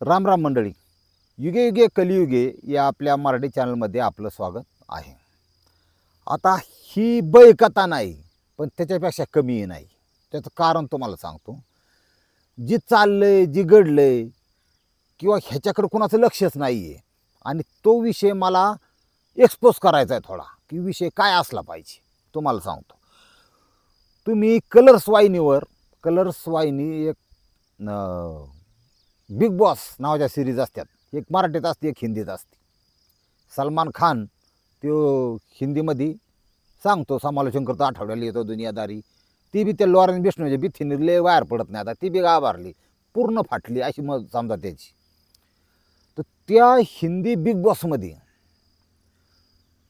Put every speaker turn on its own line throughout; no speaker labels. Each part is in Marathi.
राम राम मंडळी, युगे युगे कलियुगे या आपल्या मराठी चॅनलमध्ये आपलं स्वागत आहे. आता ही बैकथा नाही, पण त्याच्यापेक्षा कमी नाही. त्याचं कारण तुम्हाला सांगतो. जी चाललंय, जी घडलंय किंवा ह्याच्याकडे कोणाचं लक्षच नाही आहे आणि तो विषय मला एक्सपोज करायचा आहे थोडा, की विषय काय असला पाहिजे. तुम्हाला सांगतो. तुम्ही कलर्स वाहिनी एक बिग बॉस नावाच्या सिरीज असतात. एक मराठीत असते, एक हिंदीत असते. सलमान खान तो हिंदीमध्ये सांगतो, समालोचन करतो, आठवड्याला येतो दुनियादारी. ती बी त्या लॉरेन्स बिश्नोच्या भीतीने लय बाहेर पडत नाही. आता ती बी गाभारली, पूर्ण फाटली अशी मग समजा त्याची. तर त्या हिंदी बिग बॉसमध्ये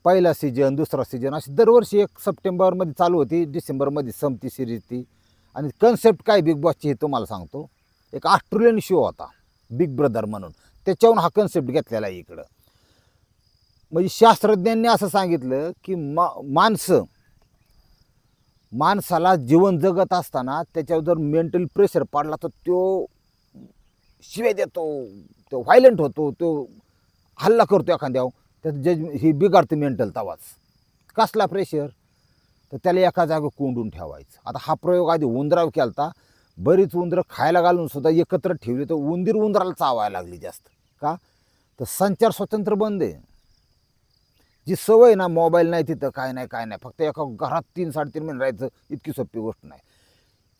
पहिला सीजन, दुसरा सीजन अशी दरवर्षी एक सप्टेंबरमध्ये चालू होती, डिसेंबरमध्ये संपती सिरीज ती. आणि कन्सेप्ट काय बिग बॉसची हे तुम्हाला सांगतो. एक ऑस्ट्रेलियन शो होता बिग ब्रदर म्हणून, त्याच्यावरून हा कन्सेप्ट घेतलेला आहे इकडं. म्हणजे शास्त्रज्ञांनी असं सांगितलं की माणसाला जीवन जगत असताना त्याच्यावर जर मेंटल प्रेशर पडला तर तो शिव्या देतो, तो व्हायलंट होतो, तो हल्ला करतो एखाद्यावर, त्याचं ही बिघाडतं मेंटल तवाच. कसला प्रेशर? तर त्याला एका जागी कोंडून ठेवायचं. आता हा प्रयोग आधी उंदरावर केला होता. बरीच उंदरं खायला घालून सुद्धा एकत्र ठेवली तर उंदराला चावायला लागली जास्त. का? तर संचार स्वतंत्र बंद आहे. जी सवय ना, मोबाईल नाही तिथं, काय नाही, फक्त एका घरात 3-3.5 महिने राहायचं, इतकी सोपी गोष्ट नाही.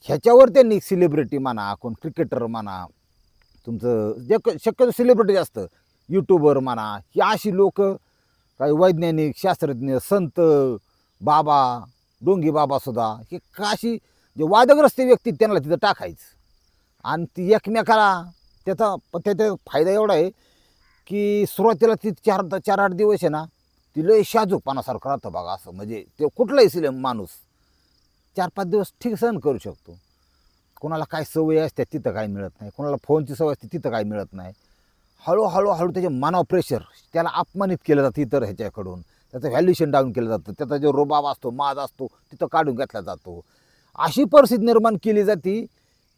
ह्याच्यावर त्यांनी सेलिब्रिटी म्हणा, कोण क्रिकेटर म्हणा, तुमचं जे शक्यतो सेलिब्रिटी जास्त, यूट्यूबर म्हणा, ही अशी लोक, काही वैज्ञानिक, शास्त्रज्ञ, संत, बाबा, डोंगी बाबासुद्धा, हे काशी जे वादग्रस्त व्यक्ती त्यांना तिथं टाकायचं. आणि ती एकमेकाला त्याचा फायदा एवढा आहे की सुरुवातीला ती 4-8 दिवस आहे ना, ती लय शाजूकपणासारखं राहतं बघा. असं म्हणजे ते कुठलाही सिलेम माणूस 4-5 दिवस ठीक सहन करू शकतो. कोणाला काय सवय असते तिथं काय मिळत नाही, कोणाला फोनची सवय असते तिथं काय मिळत नाही. हळूहळू त्याच्या मनावर प्रेशर, त्याला अपमानित केलं जातं इतर ह्याच्याकडून, त्याचं व्हॅल्युएशन डाऊन केलं जातं, त्याचा जो रुबाब असतो, माज असतो, तिथं काढून घेतला जातो. अशी परिस्थिती निर्माण केली जाते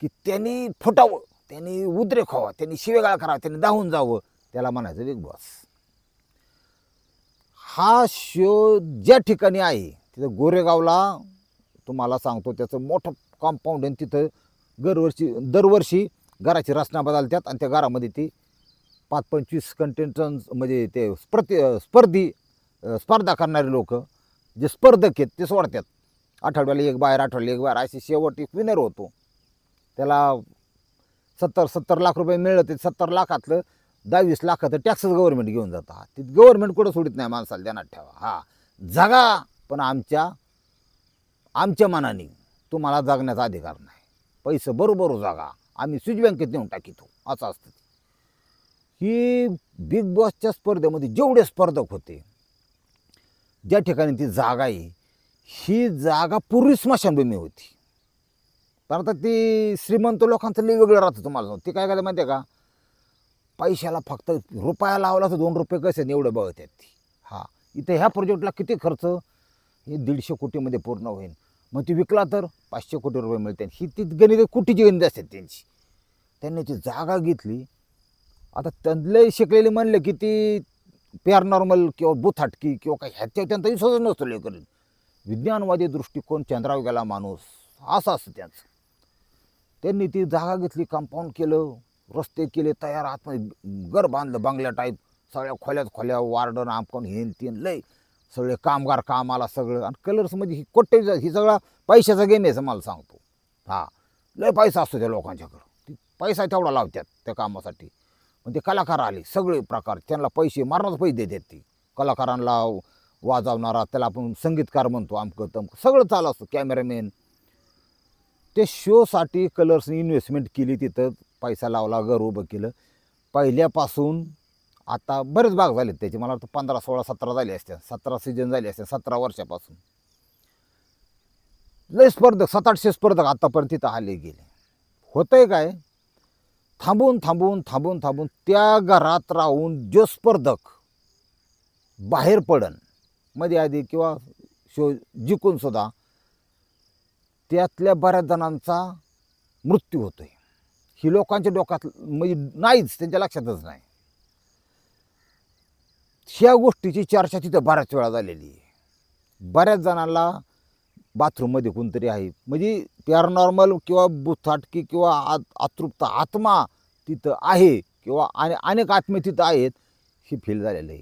की त्यांनी फुटावं, त्यांनी उद्रेक व्हावा, त्यांनी शिवेगाळ करावा, त्यांनी धावून जावं, त्याला म्हणायचं बिग बॉस. हा शो ज्या ठिकाणी आहे तिथं गोरेगावला तुम्हाला सांगतो, त्याचं मोठं कॉम्पाऊंड आहे. तिथं दरवर्षी घराची रचना बदलतात आणि त्या घरामध्ये ती 5-25 कंटेस्टन्स म्हणजे ते स्पर्धा करणारे लोक, जे स्पर्धक आहेत ते सोडतात. आठवड्याला एक बाहेर अशी शेवट एक विनर होतो. त्याला 70 लाख रुपये मिळलं, ते 70 लाखातलं 10-20 लाखाचं टॅक्सच गव्हर्नमेंट घेऊन जातं. ती गव्हर्नमेंट कुठं सोडित नाही माणसाला, ध्यानात ठेवा. हा जगा, पण आमच्या मनाने तुम्हाला जगण्याचा अधिकार नाही. पैसे बरोबर जागा, आम्ही स्विच बँकेत नेऊन टाकितो, असं असतं. ही बिग बॉसच्या स्पर्धेमध्ये जेवढे स्पर्धक होते, ज्या ठिकाणी ती जागा आहे, ही जागा पूर्वी स्मशानभूमी होती. पण आता ती श्रीमंत लोकांचं लई वेगळं राहतं. तुम्हाला ती काय करायला माहिती आहे का, पैशाला फक्त रुपया लावला तर 2 रुपये कसे एवढं बघतात ती. हा, इथं ह्या प्रोजेक्टला किती खर्च, हे 150 कोटीमध्ये पूर्ण होईल. मग ती विकला तर 500 कोटी रुपये मिळतात. ही ती गणित कुठीची गणित असतात त्यांची. त्यांनी ती जागा घेतली. आता त्यांना शिकलेले म्हणले की ती पॅरानॉर्मल किंवा बुथाटकी किंवा काही ह्याच्यावर त्यांचा विश्वास नसतो लेकरून. विज्ञानवादी दृष्टिकोन, चंद्रावर गेला माणूस, असं असतं त्यांचं. त्यांनी ती जागा घेतली, कंपाऊंड केलं, रस्ते केले तयार, आतमध्ये घर बांधलं बंगल्या टाईप, सगळ्या खोल्या वार्डन आमकून हेन तीन लय सगळे कामगार कामाला सगळं. आणि कलर्समध्ये ही ही सगळा पैशाचा गेम आहे मला सांगतो. हा, लय पैसा असतो त्या लोकांच्याकडं, ती पैसा तेवढा लावतात त्या कामासाठी. मग ते कलाकार आले सगळे प्रकार, त्यांना पैसे मारणारच पैसे देतात. ती कलाकारांना वाजवणारा, त्याला आपण संगीतकार म्हणतो, आमकं तमकं सगळं चालू असतं, कॅमेरामॅन. ते शोसाठी कलर्सनी इन्व्हेस्टमेंट केली, तिथं पैसा लावला, घर उभं केलं. पहिल्यापासून आता बरेच भाग झालेत त्याचे, मला वाटतं 15, 16, 17 झाले असते, 17 सीजन झाले असते. 17 वर्षापासून लय स्पर्धक, 700-800 स्पर्धक आतापर्यंत तिथं आले गेले. होतंय काय, थांबून त्या घरात राहून जो स्पर्धक बाहेर पडन मध्ये आधी किंवा शो जिंकून सुद्धा, त्यातल्या बऱ्याच जणांचा मृत्यू होतोय. ही लोकांच्या डोक्यात म्हणजे नाहीच, त्यांच्या लक्षातच नाही. ह्या गोष्टीची चर्चा तिथं बऱ्याच वेळा झालेली आहे. बऱ्याच जणांना बाथरूममध्ये कोणतरी आहे म्हणजे पॅरानॉर्मल किंवा बुथाटकी किंवा अतृप्त आत्मा तिथं आहे किंवा अनेक आत्मे तिथं आहेत हे फील झालेलं आहे.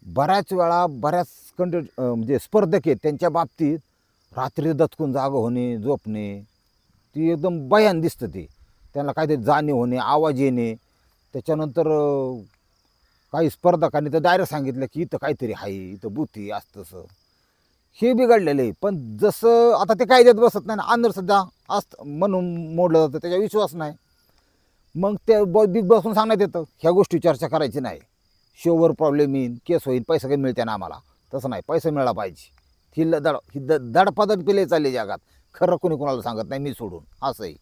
बऱ्याच वेळा बऱ्याच म्हणजे स्पर्धक आहेत त्यांच्या बाबतीत रात्री दचकून जागं होणे, झोपणे, ती एकदम भयान दिसतं. ते त्यांना काहीतरी जाणीव होणे, आवाज येणे. त्याच्यानंतर काही स्पर्धकांनी तर डायरेक्ट सांगितलं की इथं काहीतरी आहे, इथं बुथी असतं तसं. हे बिघडलेलं आहे. पण जसं आता ते कायद्यात बसत नाही ना, अंधश्रद्धा असतं म्हणून मोडलं जातं, त्याचा विश्वास नाही. मग ते बिग बॉसहून सांगण्यात येतं ह्या गोष्टी चर्चा करायची नाही, शोवर प्रॉब्लेम येईल, केस होईल, पैसा काही मिळते ना आम्हाला. तसं नाही, पैसा मिळाला पाहिजे. ही दडपदन पिले चालले जगात. खरं कोणी कोणाला सांगत नाही, मी सोडून. असंही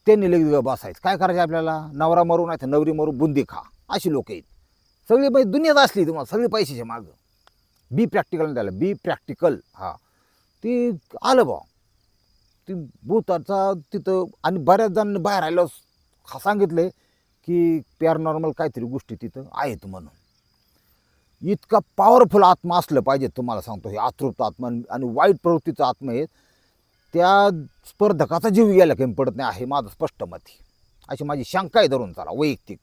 त्यांनी लगेच बसायचं. काय करायचं आपल्याला, नवरा मरू नाही तर नवरी मरू, बुंदी खा, अशी लोक आहेत सगळी. बाई दुनियात असली तुम्हाला सगळी पैशाच्या मागं. बी प्रॅक्टिकल त्याला, बी प्रॅक्टिकल. हा ती आलं बा ती भूताचा तिथं. आणि बऱ्याच जणांनी बाहेर आलं सांगितलं की पॅरानॉर्मल काहीतरी गोष्टी तिथं आहेत म्हणून. इतका पॉवरफुल आत्मा असलं पाहिजे तुम्हाला सांगतो. हे अतृप्त आत्मा आणि वाईट प्रवृत्तीचा आत्मा आहे. त्या स्पर्धकाचा जीव गेला काही पडत नाही आहे माझं स्पष्ट मत आहे. अशी माझी शंका आहे. धरून चला वैयक्तिक,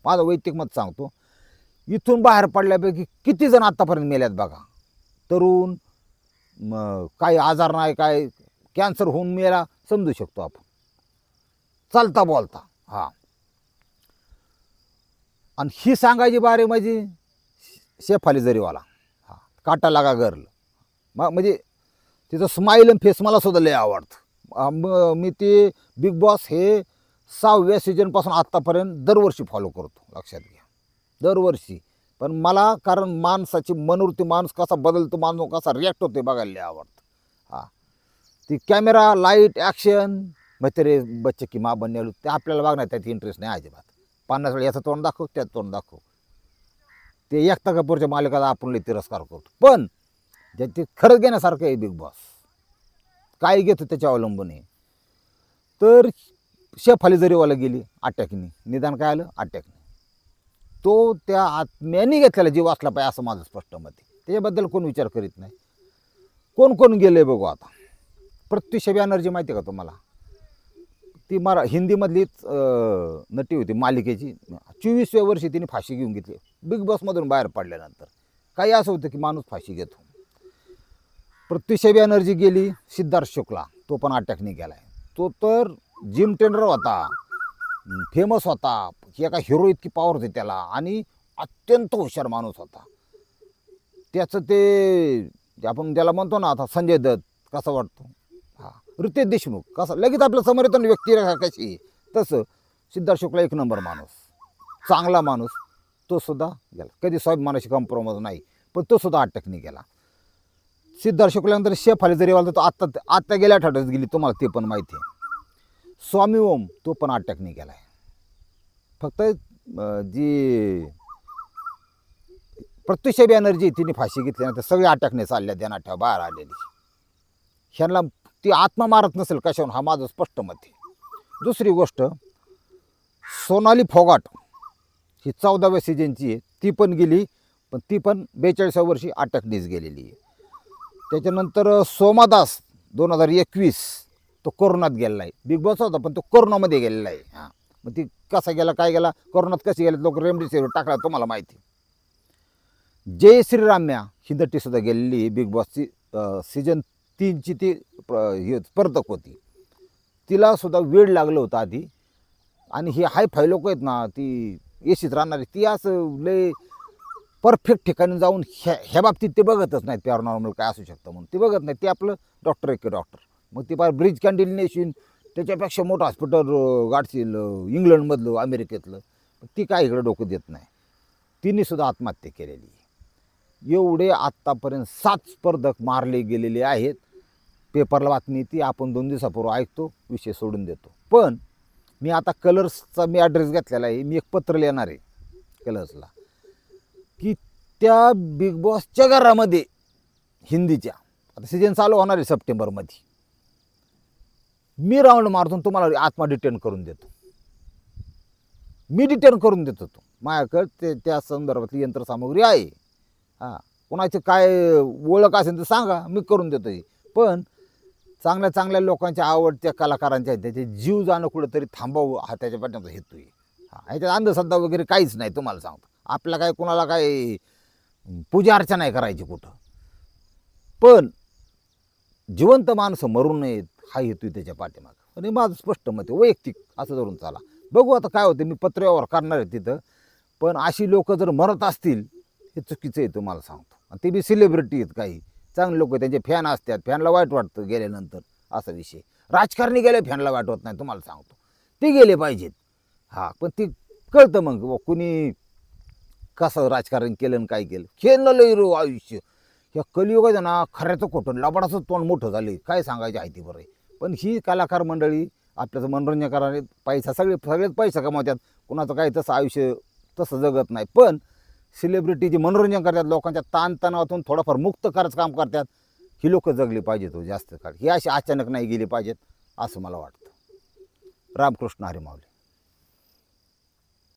माझं वैयक्तिक मत सांगतो. इथून बाहेर पडल्यापैकी किती जण आत्तापर्यंत मेल्यात बघा. तरुण, काही आजार नाही, काय कॅन्सर होऊन मेला समजू शकतो आपण, चालता बोलता. हा आणि ही सांगायची बारी म्हणजे शेफाली जरीवाला. हा काटा लागा गर्ल. म्हणजे तिचं स्माईल आणि फेस मला सुद्धा लय आवडतं. मी ते बिग बॉस हे 6व्या सीजनपासून आत्तापर्यंत दरवर्षी फॉलो करतो, लक्षात घ्या, दरवर्षी. पण मला कारण माणसाची मनोवृत्ती, माणूस कसा बदलतो, माणूस कसा रिॲक्ट होतो बघायला लय आवडतं. हां ती कॅमेरा, लाईट, ॲक्शन, तेरे बच्चे की माँ बनने वाली, ते आपल्याला बघण्यात त्यात इंटरेस्ट नाही अजिबात. 50 वेळा याचं तोंड दाखव, त्यात तोंड दाखव. ते एकता कपूरच्या मालिकाचा आपण लय तिरस्कार करतो. पण ज्याचे खरंच घेण्यासारखं आहे बिग बॉस, काय घेतो त्याच्या अवलंबून आहे. तर शेफाली जरीवाला गेली अटॅकनी, निदान काय आलं, अटॅकनी. तो त्या आत्म्याने घेतलेला जीव असला पाहिजे असं माझं स्पष्ट मत आहे. त्याच्याबद्दल कोण विचार करीत नाही. कोण कोण गेले बघू आता. प्रत्युषा बॅनर्जी माहिती आहे का तुम्हाला, ती हिंदीमधलीच नटी होती मालिकेची. 24व्या वर्षी तिने फाशी घेऊन घेतली बिग बॉसमधून बाहेर पडल्यानंतर. काही असं होतं की माणूस फाशी घेतो. प्रत्युषा बॅनर्जी गेली. सिद्धार्थ शुक्ला, तो पण अटॅकने गेला आहे. तो तर जिम ट्रेनर होता, फेमस होता, एका हिरो इतकी पॉवर होती त्याला आणि अत्यंत हुशार माणूस होता. त्याचं ते आपण त्याला म्हणतो ना आता संजय दत्त कसा वाटतो, हा रितेश देशमुख कसा लगेच आपल्या समोर येतो ना व्यक्ती कशी, तसं सिद्धार्थ शुक्ला एक नंबर माणूस, चांगला माणूस. तो सुद्धा गेला. कधी स्वाभिमानाशी कॉम्प्रोमाइज नाही, पण तो सुद्धा अटॅकने गेला. सिद्धार्थ शुक्ल्यानंतर शेफाली जरीवाला, तो आत्ता गेल्या आठवड्यात गेली, तुम्हाला ते पण माहिती आहे. स्वामी ओम, तो पण अटॅकने गेला आहे. फक्त जी प्रत्युषा बॅनर्जी तिने फाशी घेतल्यानंतर सगळे अटॅकने चालल्या, ध्यानात ठेवा, बाहेर आलेली. ह्यांना ती आत्मा मारत नसेल कशावरून, हा माझं स्पष्ट मत आहे. दुसरी गोष्ट, सोनाली फोगाट ही 14व्या सीजनची आहे, ती पण गेली. पण ती पण 42व्या वर्षी अटॅकनेच गेलेली आहे. त्याच्यानंतर सोमादास 2021, तो कोरोनात गेलेला आहे. बिग बॉस होता पण तो कोरोनामध्ये गेलेला आहे. हां मग ती कसा गेला, काय गेला, कोरोनात कशी गेले, लोक रेमडेसिवीर टाकला, तुम्हाला माहिती. जय श्रीराम्या ही नटीसुद्धा गेलेली आहे. बिग बॉसची सीजन 3ची ती स्पर्धक होती. तिला सुद्धा वेळ लागलं होतं आधी. आणि ही हाय फाय लोक आहेत ना, ती एसीत राहणारी, ती असं लय परफेक्ट ठिकाणी जाऊन ह्या बाबतीत ते बघतच नाहीत पॅरानॉर्मल काय असू शकतं म्हणून. ते बघत नाही, ते आपलं डॉक्टर आहे की डॉक्टर. मग ती पार ब्रिज कॅन्डिल नेशील, त्याच्यापेक्षा मोठं हॉस्पिटल गाठशील इंग्लंडमधलं, अमेरिकेतलं, ती काय इकडं डोकं देत नाही. तिनेसुद्धा आत्महत्या केलेली. एवढे आत्तापर्यंत 7 स्पर्धक मारले गेलेले आहेत. पेपरला बातमी ती आपण 2 दिवसापूर्वी ऐकतो, विषय सोडून देतो. पण मी आता कलर्सचा मी ॲड्रेस घेतलेला आहे. मी एक पत्र लिहिणार आहे कलर्सला की त्या बिग बॉसच्या घरामध्ये हिंदीच्या आता सीजन चालू होणार आहे सप्टेंबरमध्ये, मी राऊंड मारतो आणि तुम्हाला आत्मा डिटेन करून देतो. मी डिटेन करून देतो. तो माझ्याकडे त्या संदर्भातली यंत्रसामुग्री आहे. हां, कोणाची काय ओळख असेल तर सांगा, मी करून देतो. पण चांगल्या चांगल्या लोकांच्या आवडत्या कलाकारांच्या त्याचे जीव जाणं कुठंतरी थांबावं हा त्याच्या पाठीमागचा हेतू आहे. हां, ह्याच्यात अंधश्रद्धा वगैरे काहीच नाही. तुम्हाला सांगतो, आपल्या काय कोणाला काय पूजा अर्चा नाही करायची कुठं. पण जिवंत माणसं मरू नयेत हा हेतू आहे त्याच्या पाठीमागं. आणि माझं स्पष्ट मत आहे, वैयक्तिक असं धरून चाला. बघू आता काय होते. मी पत्रव्यवहार करणार आहे तिथं. पण अशी लोक जर मरत असतील हे चुकीचं आहे तुम्हाला सांगतो. आणि ते बी सेलिब्रिटी आहेत. काही चांगले लोक त्यांचे फॅन असतात, फॅनला वाईट वाटतं गेल्यानंतर. असा विषय. राजकारणी गेले फॅनला वाटत नाही तुम्हाला सांगतो. ते गेले पाहिजेत. हां, पण ते कळतं मग कुणी कसं राजकारण केलं आणि काय केलं. खेळणं लई रो आयुष्य. या कलियुगात आहे ना, खऱ्याचं खोटं लबाडाचं तोंड मोठं झालं. काय सांगायचं आहे ती बरं आहे. पण ही कलाकार मंडळी आपल्याचं मनोरंजन करायला पैसा सगळेच पैसा कमावतात. कुणाचं काही तसं आयुष्य तसं जगत नाही. पण सेलिब्रिटी जे मनोरंजन करतात, लोकांच्या ताणतणावातून थोडंफार मुक्त करायचं काम करतात, ही लोक जगली पाहिजेत हो जास्त काळ. ही अशी अचानक नाही गेली पाहिजेत असं मला वाटतं. रामकृष्ण हरी माऊली.